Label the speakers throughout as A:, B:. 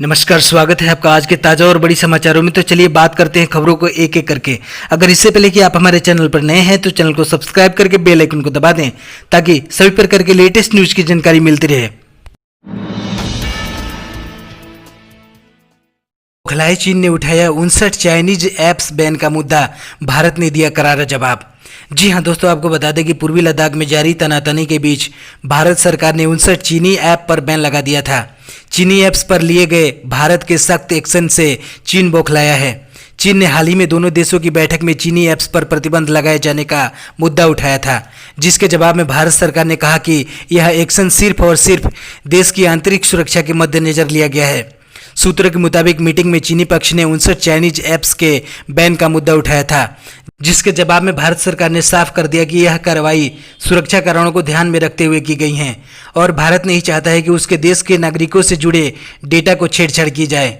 A: नमस्कार, स्वागत है आपका आज के ताज़ा और बड़ी समाचारों में। तो चलिए बात करते हैं खबरों को एक एक करके। अगर इससे पहले कि आप हमारे चैनल पर नए हैं तो चैनल को सब्सक्राइब करके बेल आइकन को दबा दें ताकि सभी प्रकार के लेटेस्ट न्यूज़ की जानकारी मिलती रहे। बौखलाए चीन ने उठाया 59 चाइनीज ऐप्स बैन का मुद्दा, भारत ने दिया करारा जवाब। जी हां दोस्तों, आपको बता दें कि पूर्वी लद्दाख में जारी तनातनी के बीच भारत सरकार ने 59 चीनी ऐप पर बैन लगा दिया था। चीनी ऐप्स पर लिए गए भारत के सख्त एक्शन से चीन बौखलाया है। चीन ने हाल ही में दोनों देशों की बैठक में चीनी ऐप्स पर प्रतिबंध लगाए जाने का मुद्दा उठाया था, जिसके जवाब में भारत सरकार ने कहा कि यह एक्शन सिर्फ और सिर्फ देश की आंतरिक सुरक्षा के मद्देनजर लिया गया है। सूत्रों के मुताबिक मीटिंग में चीनी पक्ष ने 59 चाइनीज ऐप्स के बैन का मुद्दा उठाया था, जिसके जवाब में भारत सरकार ने साफ कर दिया कि यह कार्रवाई सुरक्षा कारणों को ध्यान में रखते हुए की गई है और भारत नहीं चाहता है कि उसके देश के नागरिकों से जुड़े डेटा को छेड़छाड़ की जाए।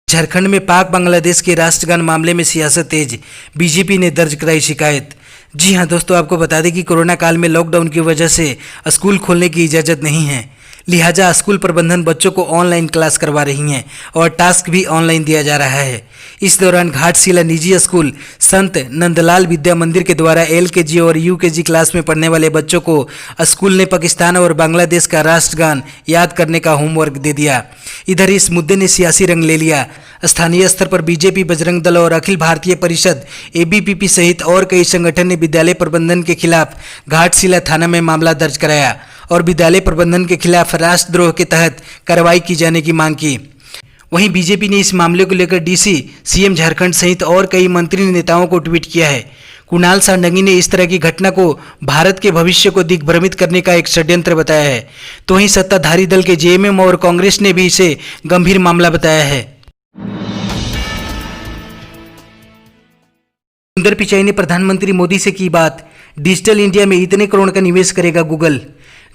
A: झारखंड में पाक बांग्लादेश के राष्ट्रगान मामले में सियासत तेज, बीजेपी ने दर्ज कराई शिकायत। जी हां दोस्तों, आपको बता दें कि कोरोना काल में लॉकडाउन की वजह से स्कूल खोलने की इजाज़त नहीं है, लिहाजा स्कूल प्रबंधन बच्चों को ऑनलाइन क्लास करवा रही हैं और टास्क भी ऑनलाइन दिया जा रहा है। इस दौरान घाटशिला निजी स्कूल संत नंदलाल विद्या मंदिर के द्वारा LKG और UKG क्लास में पढ़ने वाले बच्चों को स्कूल ने पाकिस्तान और बांग्लादेश का राष्ट्रगान याद करने का होमवर्क दे दिया। इधर इस मुद्दे ने सियासी रंग ले लिया। स्थानीय स्तर पर बीजेपी, बजरंग दल और अखिल भारतीय परिषद ABPP सहित और कई संगठन ने विद्यालय प्रबंधन के खिलाफ घाटशिला थाना में मामला दर्ज कराया और विद्यालय प्रबंधन के खिलाफ राष्ट्रद्रोह के तहत कार्रवाई की जाने की मांग की। वहीं बीजेपी ने इस मामले को लेकर DC, CM झारखंड सहित और कई मंत्री नेताओं को ट्वीट किया है। कुणाल सांडंगी ने इस तरह की घटना को भारत के भविष्य को दिग्भ्रमित करने का एक षड्यंत्र बताया है, तो वहीं सत्ताधारी दल के JMM और कांग्रेस ने भी इसे गंभीर मामला बताया है। सुंदर पिचाई ने प्रधानमंत्री मोदी से की बात, डिजिटल इंडिया में इतने करोड़ का निवेश करेगा गूगल।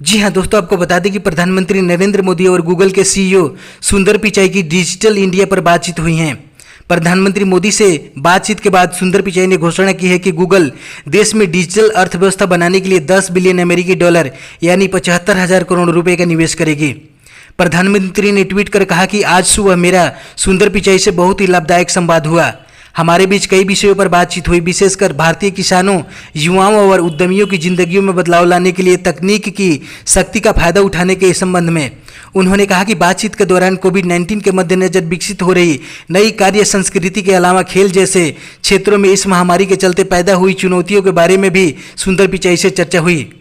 A: जी हां दोस्तों, आपको बता दें कि प्रधानमंत्री नरेंद्र मोदी और गूगल के CEO सुंदर पिचाई की डिजिटल इंडिया पर बातचीत हुई है। प्रधानमंत्री मोदी से बातचीत के बाद सुंदर पिचाई ने घोषणा की है कि गूगल देश में डिजिटल अर्थव्यवस्था बनाने के लिए 10 बिलियन अमेरिकी डॉलर यानी 75,000 करोड़ रुपए का निवेश करेगी। प्रधानमंत्री ने ट्वीट कर कहा कि आज सुबह मेरा सुंदर पिचाई से बहुत ही लाभदायक संवाद हुआ। हमारे बीच कई विषयों पर बातचीत हुई, विशेषकर भारतीय किसानों, युवाओं और उद्यमियों की जिंदगियों में बदलाव लाने के लिए तकनीक की शक्ति का फायदा उठाने के संबंध में। उन्होंने कहा कि बातचीत के दौरान कोविड-19 के मद्देनजर विकसित हो रही नई कार्य संस्कृति के अलावा खेल जैसे क्षेत्रों में इस महामारी के चलते पैदा हुई चुनौतियों के बारे में भी सुंदर पिचाई से चर्चा हुई।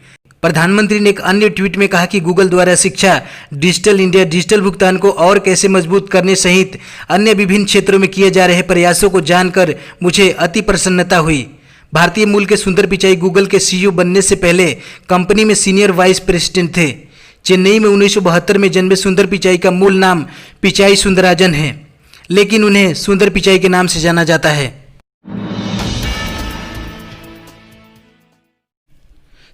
A: प्रधानमंत्री ने एक अन्य ट्वीट में कहा कि गूगल द्वारा शिक्षा, डिजिटल इंडिया, डिजिटल भुगतान को और कैसे मजबूत करने सहित अन्य विभिन्न क्षेत्रों में किए जा रहे प्रयासों को जानकर मुझे अति प्रसन्नता हुई। भारतीय मूल के सुंदर पिचाई गूगल के CEO बनने से पहले कंपनी में सीनियर वाइस प्रेसिडेंट थे। चेन्नई में 1972 में जन्मे सुंदर पिचाई का मूल नाम पिचाई सुंदराजन है, लेकिन उन्हें सुंदर पिचाई के नाम से जाना जाता है।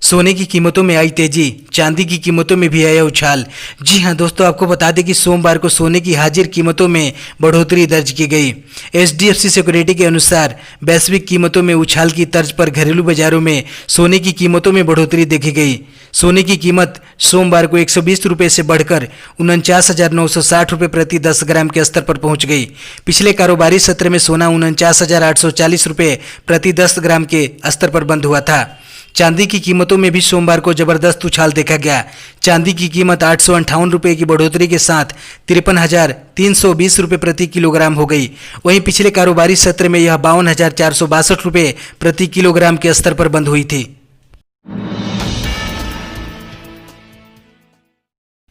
A: सोने की कीमतों में आई तेजी, चांदी की कीमतों में भी आया उछाल। जी हां दोस्तों, आपको बता दें कि सोमवार को सोने की हाजिर कीमतों में बढ़ोतरी दर्ज की गई। HDFC सिक्योरिटी के अनुसार वैश्विक कीमतों में उछाल की तर्ज पर घरेलू बाजारों में सोने की कीमतों में बढ़ोतरी देखी गई। सोने की कीमत सोमवार को 120 रुपये से बढ़कर 49,960 रुपये प्रति 10 ग्राम के स्तर पर पहुंच गई। पिछले कारोबारी सत्र में सोना 49,840 रुपये प्रति 10 ग्राम के स्तर पर बंद हुआ था। चांदी की कीमतों में भी सोमवार को जबरदस्त उछाल देखा गया। चांदी की कीमत 858 रुपये की बढ़ोतरी के साथ 53,320 रुपये प्रति किलोग्राम हो गई। वहीं पिछले कारोबारी सत्र में यह 52,462 रुपये प्रति किलोग्राम के स्तर पर बंद हुई थी।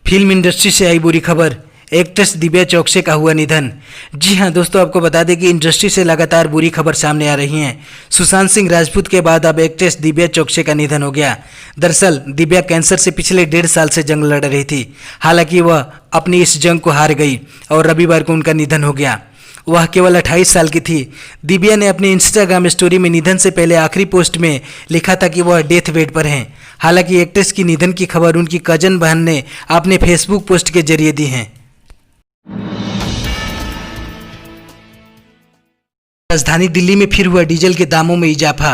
A: फिल्म इंडस्ट्री से आई बुरी खबर, एक्ट्रेस दिव्या चौकसे का हुआ निधन। जी हां दोस्तों, आपको बता दें कि इंडस्ट्री से लगातार बुरी खबर सामने आ रही हैं। सुशांत सिंह राजपूत के बाद अब एक्ट्रेस दिव्या चौकसे का निधन हो गया। दरअसल दिव्या कैंसर से पिछले 1.5 साल से जंग लड़ रही थी। हालांकि वह अपनी इस जंग को हार गई और रविवार को उनका निधन हो गया। वह केवल 28 साल की थी। दिव्या ने अपनी इंस्टाग्राम स्टोरी में निधन से पहले आखिरी पोस्ट में लिखा था कि वह डेथ बेड पर हैं। हालांकि एक्ट्रेस की निधन की खबर उनकी कजन बहन ने अपने फेसबुक पोस्ट के जरिए दी है। राजधानी दिल्ली में फिर हुआ डीजल के दामों में इजाफा।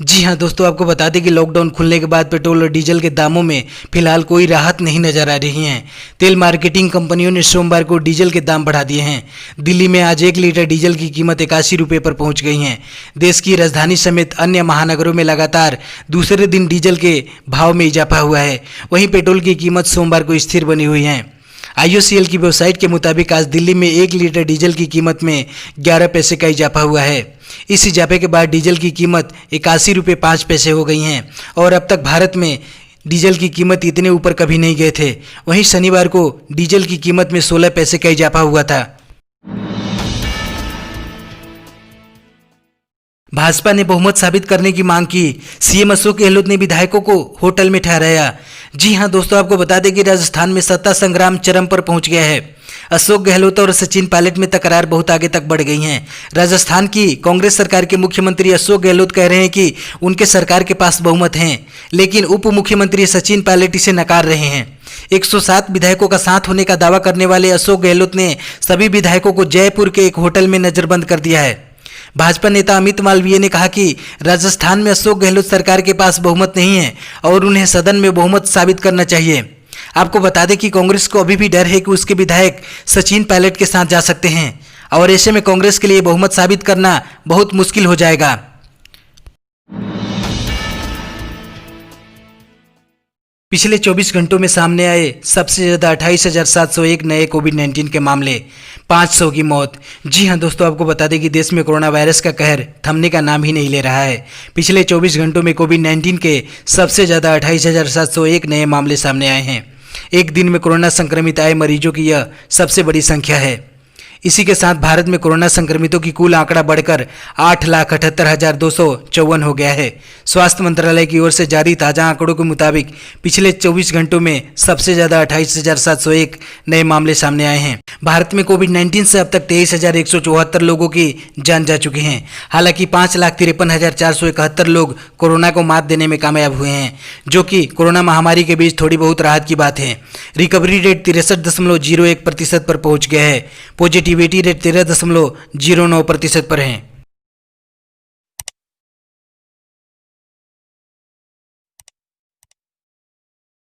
A: जी हाँ दोस्तों, आपको बता दें कि लॉकडाउन खुलने के बाद पेट्रोल और डीजल के दामों में फिलहाल कोई राहत नहीं नजर आ रही है। तेल मार्केटिंग कंपनियों ने सोमवार को डीजल के दाम बढ़ा दिए हैं। दिल्ली में आज 1 लीटर डीजल की कीमत 81 रुपये पर पहुंच गई है। देश की राजधानी समेत अन्य महानगरों में लगातार दूसरे दिन डीजल के भाव में इजाफा हुआ है। वहीं पेट्रोल की कीमत सोमवार को स्थिर बनी हुई है। IOCL की वेबसाइट के मुताबिक आज दिल्ली में 1 लीटर डीजल की कीमत में 11 पैसे का इजाफा हुआ है। इस इजाफे के बाद डीजल की कीमत 81 रुपये 5 पैसे हो गई हैं और अब तक भारत में डीजल की कीमत इतने ऊपर कभी नहीं गए थे। वहीं शनिवार को डीजल की कीमत में 16 पैसे का इजाफा हुआ था। भाजपा ने बहुमत साबित करने की मांग की। CM अशोक गहलोत ने विधायकों को होटल में ठहराया। जी हां दोस्तों, आपको बता दें कि राजस्थान में सत्ता संग्राम चरम पर पहुंच गया है। अशोक गहलोत और सचिन पायलट में तकरार बहुत आगे तक बढ़ गई है। राजस्थान की कांग्रेस सरकार के मुख्यमंत्री अशोक गहलोत कह रहे हैं कि उनके सरकार के पास बहुमत है, लेकिन उप मुख्यमंत्री सचिन पायलट इसे नकार रहे हैं। 107 विधायकों का साथ होने का दावा करने वाले अशोक गहलोत ने सभी विधायकों को जयपुर के एक होटल में नजरबंद कर दिया है। भाजपा नेता अमित मालवीय ने कहा कि राजस्थान में अशोक गहलोत सरकार के पास बहुमत नहीं है और उन्हें सदन में बहुमत साबित करना चाहिए। आपको बता दें कि कांग्रेस को अभी भी डर है कि उसके विधायक सचिन पायलट के साथ जा सकते हैं और ऐसे में कांग्रेस के लिए बहुमत साबित करना बहुत मुश्किल हो जाएगा। पिछले 24 घंटों में सामने आए सबसे ज़्यादा 28,701 नए कोविड-19 के मामले, 500 की मौत। जी हां दोस्तों, आपको बता दें कि देश में कोरोना वायरस का कहर थमने का नाम ही नहीं ले रहा है। पिछले 24 घंटों में कोविड-19 के सबसे ज़्यादा 28,701 नए मामले सामने आए हैं। एक दिन में कोरोना संक्रमित आए मरीजों की यह सबसे बड़ी संख्या है। इसी के साथ भारत में कोरोना संक्रमितों की कुल आंकड़ा बढ़कर 8,78,254 हो गया है। स्वास्थ्य मंत्रालय की ओर से जारी ताज़ा आंकड़ों के मुताबिक पिछले 24 घंटों में सबसे ज़्यादा 28,701 नए मामले सामने आए हैं। भारत में कोविड-19 से अब तक 23,174 लोगों की जान जा चुकी हैं। हालांकि 5,53,471 लोग कोरोना को मात देने में कामयाब हुए हैं, जो कि कोरोना महामारी के बीच थोड़ी बहुत राहत की बात है। रिकवरी रेट 63.01% पर पहुंच गया है। पॉजिटिविटी रेट 13.09% पर है।